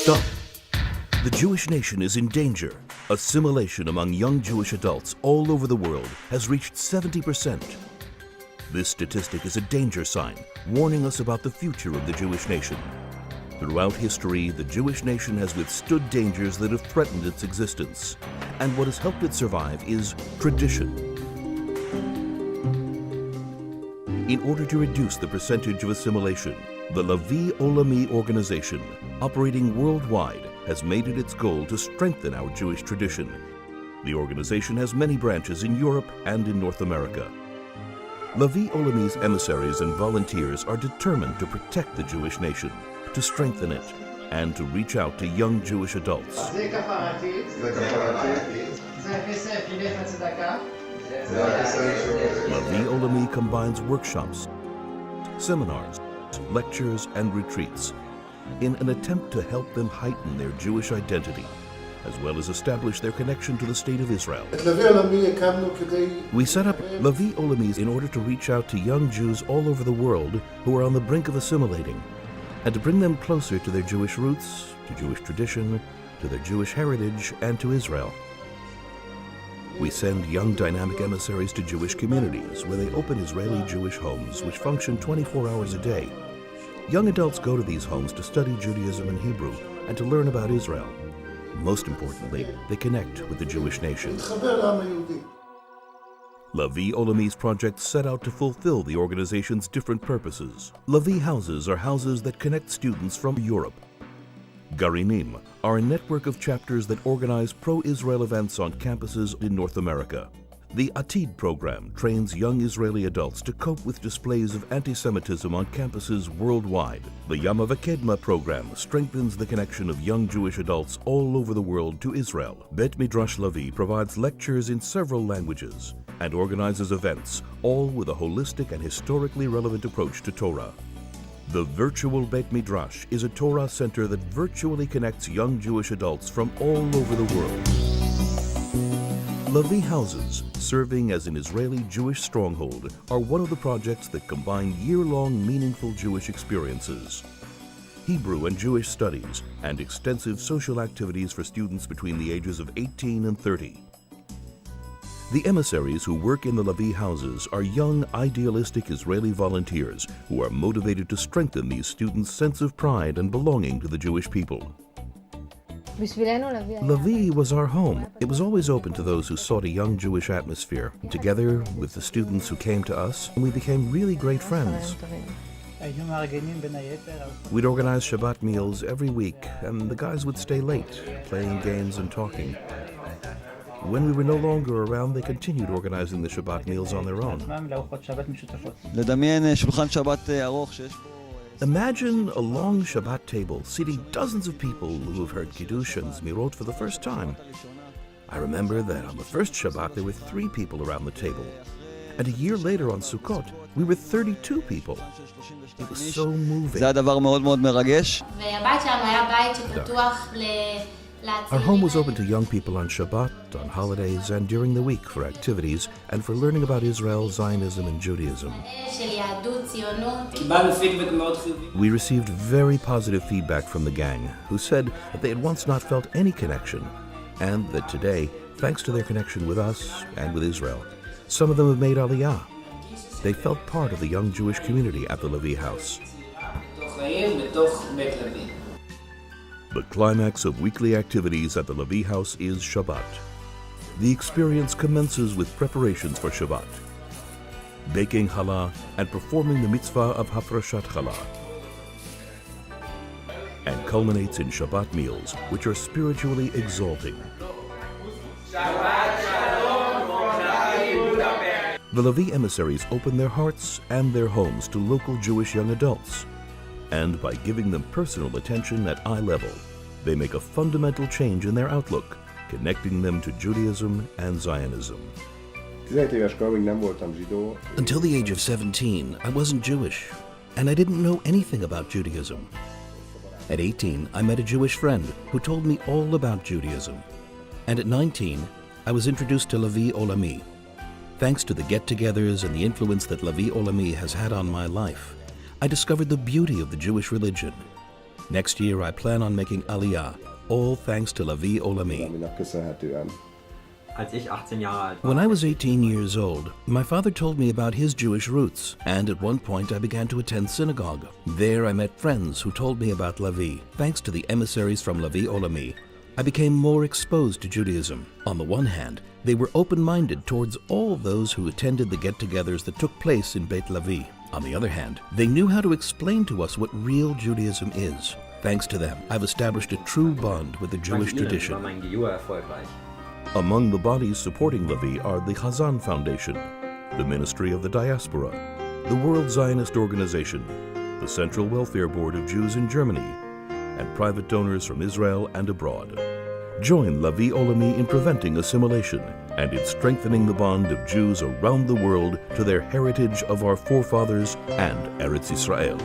Stop! The Jewish nation is in danger. Assimilation among young Jewish adults all over the world has reached 70%. This statistic is a danger sign, warning us about the future of the Jewish nation. Throughout history, the Jewish nation has withstood dangers that have threatened its existence, and what has helped it survive is tradition. In order to reduce the percentage of assimilation, the Lebיא Olami organization, operating worldwide, has made it its goal to strengthen our Jewish tradition. The organization has many branches in Europe and in North America. Lebיא Olami's emissaries and volunteers are determined to protect the Jewish nation, to strengthen it, and to reach out to young Jewish adults. Lebיא Olami combines workshops, seminars, lectures, and retreats in an attempt to help them heighten their Jewish identity, as well as establish their connection to the State of Israel. We set up Lebיא Olami in order to reach out to young Jews all over the world who are on the brink of assimilating, and to bring them closer to their Jewish roots, to Jewish tradition, to their Jewish heritage, and to Israel. We send young dynamic emissaries to Jewish communities where they open Israeli Jewish homes which function 24 hours a day. Young adults go to these homes to study Judaism and Hebrew and to learn about Israel. Most importantly, they connect with the Jewish nation. Lebיא Olami's projects set out to fulfill the organization's different purposes. Lebיא houses are houses that connect students from Europe. Garinim are a network of chapters that organize pro-Israel events on campuses in North America. The Atid program trains young Israeli adults to cope with displays of anti-Semitism on campuses worldwide. The Yama V'Kedma program strengthens the connection of young Jewish adults all over the world to Israel. Bet Midrash Lebיא provides lectures in several languages and organizes events, all with a holistic and historically relevant approach to Torah. The Virtual Beit Midrash is a Torah center that virtually connects young Jewish adults from all over the world. Lebיא houses, serving as an Israeli Jewish stronghold, are one of the projects that combine year-long meaningful Jewish experiences, Hebrew and Jewish studies, and extensive social activities for students between the ages of 18 and 30. The emissaries who work in the Lebיא houses are young, idealistic Israeli volunteers who are motivated to strengthen these students' sense of pride and belonging to the Jewish people. Lebיא was our home. It was always open to those who sought a young Jewish atmosphere. Together with the students who came to us, we became really great friends. We'd organize Shabbat meals every week, and the guys would stay late, playing games and talking. When we were no longer around, they continued organizing the Shabbat meals on their own. Imagine a long Shabbat table seating dozens of people who have heard Kiddush and Zmirot for the first time. I remember that on the first Shabbat there were 3 people around the table. And a year later on Sukkot, we were 32 people. It was so moving. Our home was open to young people on Shabbat, on holidays, and during the week for activities and for learning about Israel, Zionism, and Judaism. We received very positive feedback from the gang, who said that they had once not felt any connection, and that today, thanks to their connection with us and with Israel, some of them have made Aliyah. They felt part of the young Jewish community at the Lebיא house. The climax of weekly activities at the Lebיא house is Shabbat. The experience commences with preparations for Shabbat, baking challah and performing the mitzvah of hafrashat challah, and culminates in Shabbat meals, which are spiritually exalting. The Lebיא emissaries open their hearts and their homes to local Jewish young adults, and by giving them personal attention at eye level, they make a fundamental change in their outlook, connecting them to Judaism and Zionism. Until the age of 17, I wasn't Jewish, and I didn't know anything about Judaism. At 18, I met a Jewish friend who told me all about Judaism. And at 19, I was introduced to Lebיא Olami. Thanks to the get-togethers and the influence that Lebיא Olami has had on my life, I discovered the beauty of the Jewish religion. Next year I plan on making Aliyah, all thanks to Lebיא עולמי. Als ich 18 Jahre alt war, When I was 18 years old, my father told me about his Jewish roots, and at one point I began to attend synagogue. There I met friends who told me about Lebיא. Thanks to the emissaries from Lebיא עולמי, I became more exposed to Judaism. On the one hand, they were open-minded towards all those who attended the get-togethers that took place in Beit Lebיא. On the other hand, they knew how to explain to us what real Judaism is. Thanks to them, I've established a true bond with the Jewish war tradition. mein Gehör erfolgreich. Among the bodies supporting Lebיא are the Chazan Foundation, the Ministry of the Diaspora, the World Zionist Organization, the Central Welfare Board of Jews in Germany, and private donors from Israel and abroad. Join Lebיא עולמי in preventing assimilation and in strengthening the bond of Jews around the world to their heritage of our forefathers and Eretz Israel.